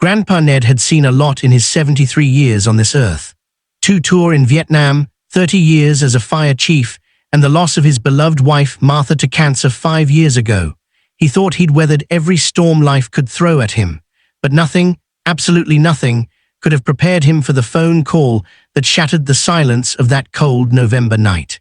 Grandpa Ned had seen a lot in his 73 years on this earth. 2 tours in Vietnam, 30 years as a fire chief, and the loss of his beloved wife Martha to cancer 5 years ago. He thought he'd weathered every storm life could throw at him, but nothing, absolutely nothing, could have prepared him for the phone call that shattered the silence of that cold November night.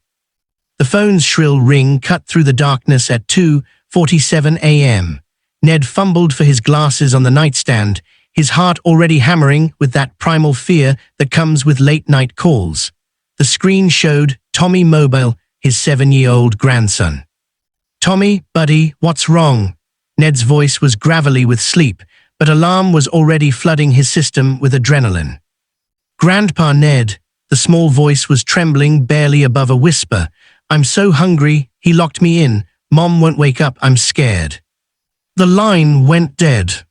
The phone's shrill ring cut through the darkness at 2:47 a.m. Ned fumbled for his glasses on the nightstand, his heart already hammering with that primal fear that comes with late-night calls. The screen showed Tommy Mobile, his 7-year-old grandson. "Tommy, buddy, what's wrong?" Ned's voice was gravelly with sleep, but alarm was already flooding his system with adrenaline. "Grandpa Ned," the small voice was trembling barely above a whisper. "I'm so hungry, he locked me in. Mom won't wake up, I'm scared." The line went dead.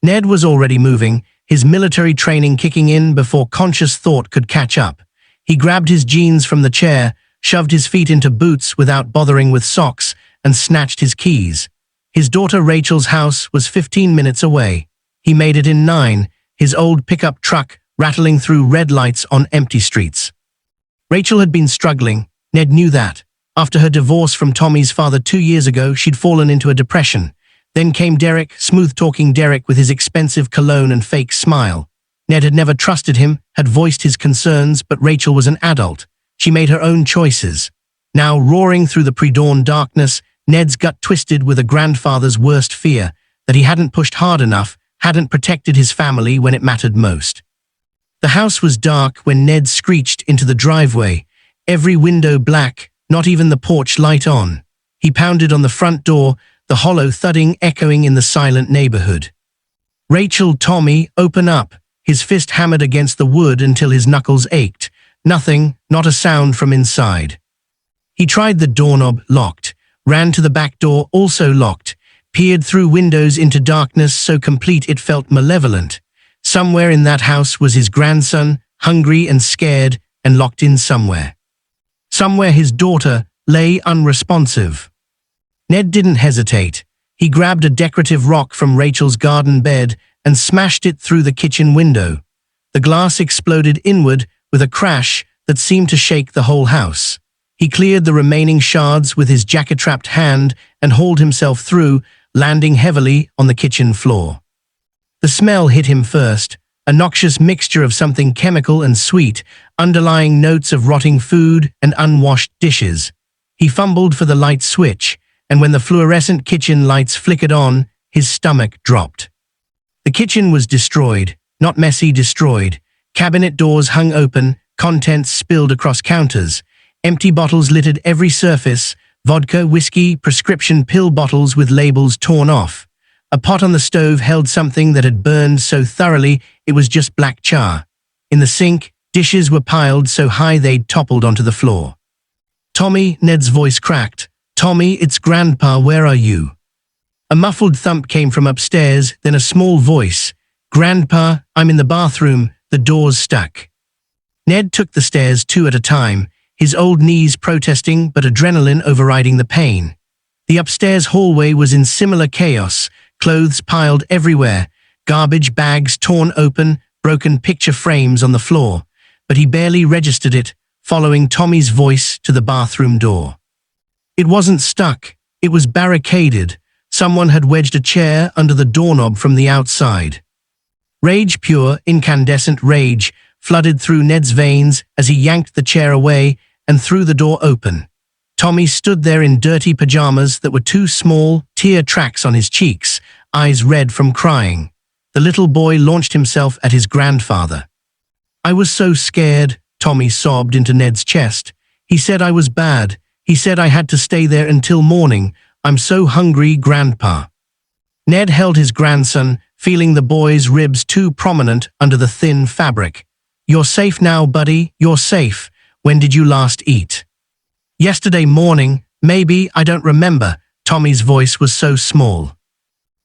Ned was already moving, his military training kicking in before conscious thought could catch up. He grabbed his jeans from the chair, shoved his feet into boots without bothering with socks, and snatched his keys. His daughter Rachel's house was 15 minutes away. He made it in 9, his old pickup truck rattling through red lights on empty streets. Rachel had been struggling, Ned knew that. After her divorce from Tommy's father 2 years ago, she'd fallen into a depression. Then came Derek, smooth-talking Derek with his expensive cologne and fake smile. Ned had never trusted him, had voiced his concerns, but Rachel was an adult. She made her own choices. Now, roaring through the pre-dawn darkness, Ned's gut twisted with a grandfather's worst fear, that he hadn't pushed hard enough, hadn't protected his family when it mattered most. The house was dark when Ned screeched into the driveway, every window black, not even the porch light on. He pounded on the front door, the hollow thudding echoing in the silent neighborhood. "Rachel, Tommy, open up." His fist hammered against the wood until his knuckles ached. Nothing, not a sound from inside. He tried the doorknob, locked, ran to the back door, also locked, peered through windows into darkness so complete it felt malevolent. Somewhere in that house was his grandson, hungry and scared, and locked in somewhere. Somewhere his daughter lay unresponsive. Ned didn't hesitate. He grabbed a decorative rock from Rachel's garden bed and smashed it through the kitchen window. The glass exploded inward with a crash that seemed to shake the whole house. He cleared the remaining shards with his jacket-trapped hand and hauled himself through, landing heavily on the kitchen floor. The smell hit him first, a noxious mixture of something chemical and sweet, underlying notes of rotting food and unwashed dishes. He fumbled for the light switch, and when the fluorescent kitchen lights flickered on, his stomach dropped. The kitchen was destroyed, not messy, destroyed. Cabinet doors hung open, contents spilled across counters. Empty bottles littered every surface, vodka, whiskey, prescription pill bottles with labels torn off. A pot on the stove held something that had burned so thoroughly it was just black char. In the sink, dishes were piled so high they'd toppled onto the floor. "Tommy," Ned's voice cracked. "Tommy, it's Grandpa, where are you?" A muffled thump came from upstairs, then a small voice. "Grandpa, I'm in the bathroom, the door's stuck." Ned took the stairs 2 at a time, his old knees protesting but adrenaline overriding the pain. The upstairs hallway was in similar chaos, clothes piled everywhere, garbage bags torn open, broken picture frames on the floor, but he barely registered it, following Tommy's voice to the bathroom door. It wasn't stuck, it was barricaded. Someone had wedged a chair under the doorknob from the outside. Rage, pure, incandescent rage, flooded through Ned's veins as he yanked the chair away and threw the door open. Tommy stood there in dirty pajamas that were too small, tear tracks on his cheeks, eyes red from crying. The little boy launched himself at his grandfather. "I was so scared," Tommy sobbed into Ned's chest. "He said I was bad. He said I had to stay there until morning. I'm so hungry, Grandpa." Ned held his grandson, feeling the boy's ribs too prominent under the thin fabric. "You're safe now, buddy, you're safe. When did you last eat?" "Yesterday morning, maybe, I don't remember." Tommy's voice was so small.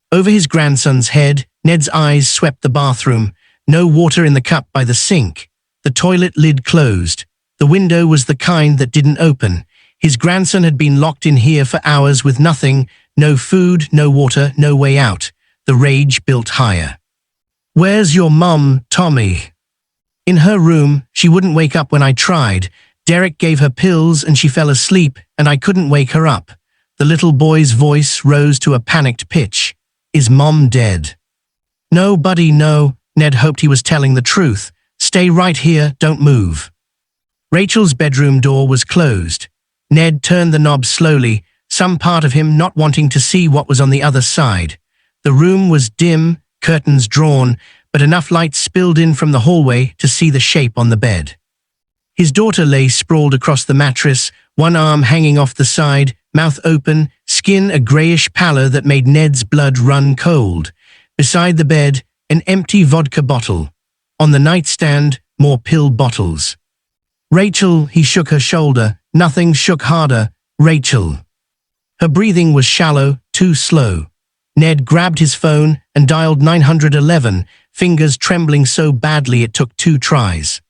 Over his grandson's head, Ned's eyes swept the bathroom. No water in the cup by the sink. The toilet lid closed. The window was the kind that didn't open. His grandson had been locked in here for hours with nothing, no food, no water, no way out. The rage built higher. Where's your mum, Tommy? In her room. She wouldn't wake up when I tried. Derek gave her pills and she fell asleep and I couldn't wake her up. The little boy's voice rose to a panicked pitch. Is Mom dead? No, buddy, no. Ned hoped he was telling the truth. Stay right here, don't move. Rachel's bedroom door was closed. Ned turned the knob slowly, some part of him not wanting to see what was on the other side. The room was dim, curtains drawn, but enough light spilled in from the hallway to see the shape on the bed. His daughter lay sprawled across the mattress, one arm hanging off the side, mouth open, skin a grayish pallor that made Ned's blood run cold. Beside the bed, an empty vodka bottle. On the nightstand, more pill bottles. Rachel, he shook her shoulder. Nothing shook harder. Rachel. Her breathing was shallow, too slow. Ned grabbed his phone and dialed 911, fingers trembling so badly it took 2 tries.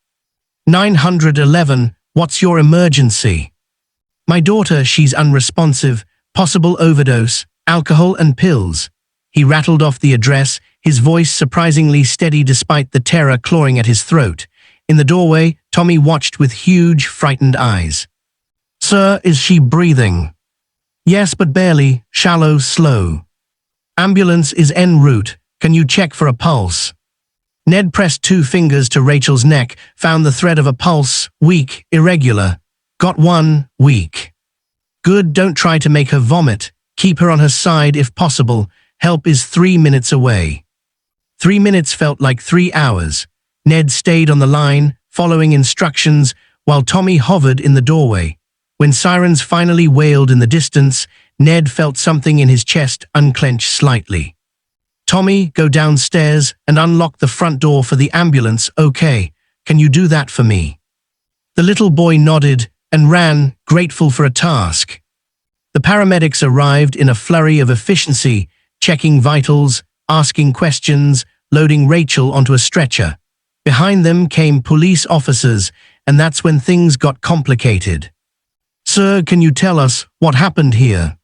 911, what's your emergency? My daughter, she's unresponsive, possible overdose, alcohol and pills. He rattled off the address, his voice surprisingly steady despite the terror clawing at his throat. In the doorway, Tommy watched with huge, frightened eyes. Sir, is she breathing? Yes, but barely, shallow, slow. Ambulance is en route. Can you check for a pulse? Ned pressed 2 fingers to Rachel's neck, found the thread of a pulse, weak, irregular. Got one, weak. Good, don't try to make her vomit. Keep her on her side if possible. Help is 3 minutes away. 3 minutes felt like 3 hours. Ned stayed on the line, following instructions, while Tommy hovered in the doorway. When sirens finally wailed in the distance, Ned felt something in his chest unclench slightly. Tommy, go downstairs and unlock the front door for the ambulance, okay? Can you do that for me? The little boy nodded and ran, grateful for a task. The paramedics arrived in a flurry of efficiency, checking vitals, asking questions, loading Rachel onto a stretcher. Behind them came police officers, and that's when things got complicated. Sir, can you tell us what happened here?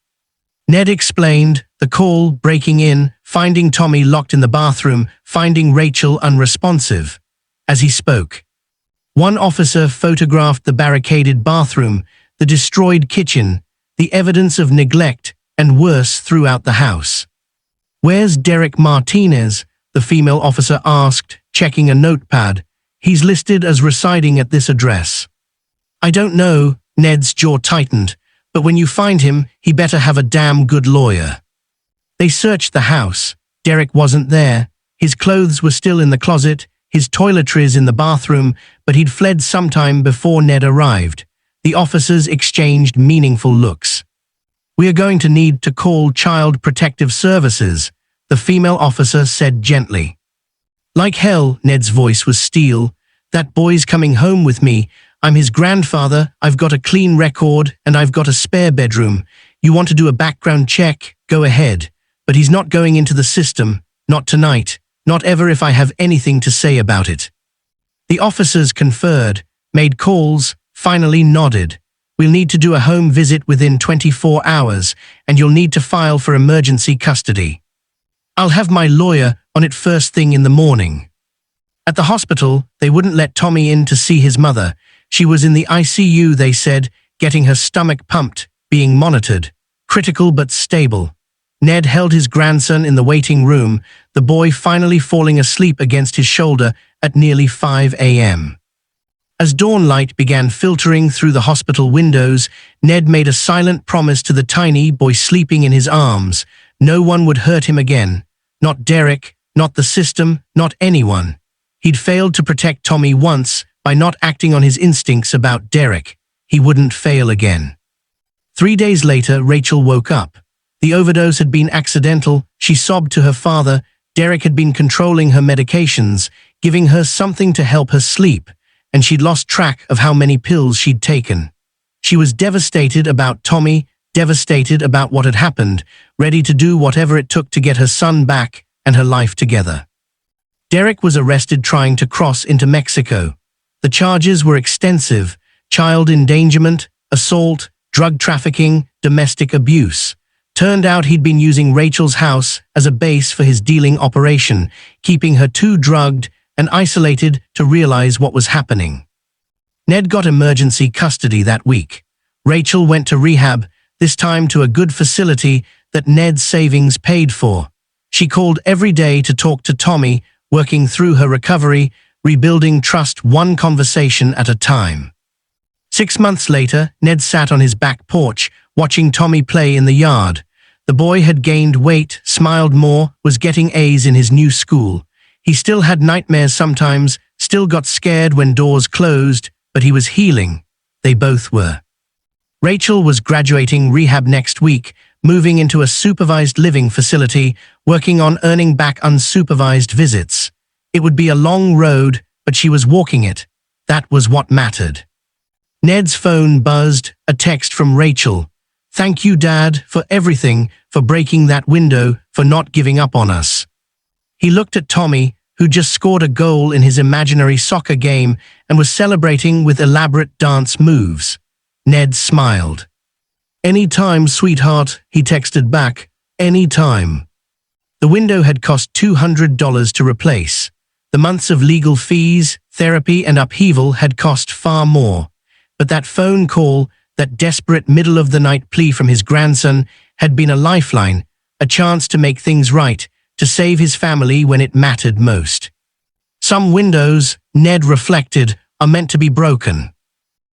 Ned explained, the call breaking in, finding Tommy locked in the bathroom, finding Rachel unresponsive. As he spoke, one officer photographed the barricaded bathroom, the destroyed kitchen, the evidence of neglect and worse throughout the house. Where's Derek Martinez? The female officer asked, checking a notepad. He's listed as residing at this address. I don't know, Ned's jaw tightened, but when you find him, he better have a damn good lawyer. They searched the house. Derek wasn't there. His clothes were still in the closet, his toiletries in the bathroom, but he'd fled sometime before Ned arrived. The officers exchanged meaningful looks. We are going to need to call Child Protective Services, the female officer said gently. Like hell, Ned's voice was steel. That boy's coming home with me. I'm his grandfather, I've got a clean record, and I've got a spare bedroom. You want to do a background check? Go ahead. But he's not going into the system, not tonight, not ever if I have anything to say about it. The officers conferred, made calls, finally nodded. We'll need to do a home visit within 24 hours, and you'll need to file for emergency custody. I'll have my lawyer on it first thing in the morning. At the hospital, they wouldn't let Tommy in to see his mother. She was in the ICU, they said, getting her stomach pumped, being monitored. Critical but stable. Ned held his grandson in the waiting room, the boy finally falling asleep against his shoulder at nearly 5 a.m. As dawn light began filtering through the hospital windows, Ned made a silent promise to the tiny boy sleeping in his arms. No one would hurt him again. Not Derek, not the system, not anyone. He'd failed to protect Tommy once by not acting on his instincts about Derek. He wouldn't fail again. 3 days later, Rachel woke up. The overdose had been accidental, she sobbed to her father. Derek had been controlling her medications, giving her something to help her sleep, and she'd lost track of how many pills she'd taken. She was devastated about Tommy, devastated about what had happened, ready to do whatever it took to get her son back and her life together. Derek was arrested trying to cross into Mexico. The charges were extensive: child endangerment, assault, drug trafficking, domestic abuse. Turned out he'd been using Rachel's house as a base for his dealing operation, keeping her too drugged and isolated to realize what was happening. Ned got emergency custody that week. Rachel went to rehab, this time to a good facility that Ned's savings paid for. She called every day to talk to Tommy, working through her recovery, rebuilding trust one conversation at a time. 6 months later, Ned sat on his back porch, watching Tommy play in the yard. The boy had gained weight, smiled more, was getting A's in his new school. He still had nightmares sometimes, still got scared when doors closed, but he was healing. They both were. Rachel was graduating rehab next week, moving into a supervised living facility, working on earning back unsupervised visits. It would be a long road, but she was walking it. That was what mattered. Ned's phone buzzed, a text from Rachel. "Thank you, Dad, for everything, for breaking that window, for not giving up on us." He looked at Tommy, who just scored a goal in his imaginary soccer game and was celebrating with elaborate dance moves. Ned smiled. "Any time, sweetheart," he texted back. "Any time." The window had cost $200 to replace. The months of legal fees, therapy, and upheaval had cost far more. But that phone call, that desperate middle-of-the-night plea from his grandson, had been a lifeline, a chance to make things right, to save his family when it mattered most. Some windows, Ned reflected, are meant to be broken.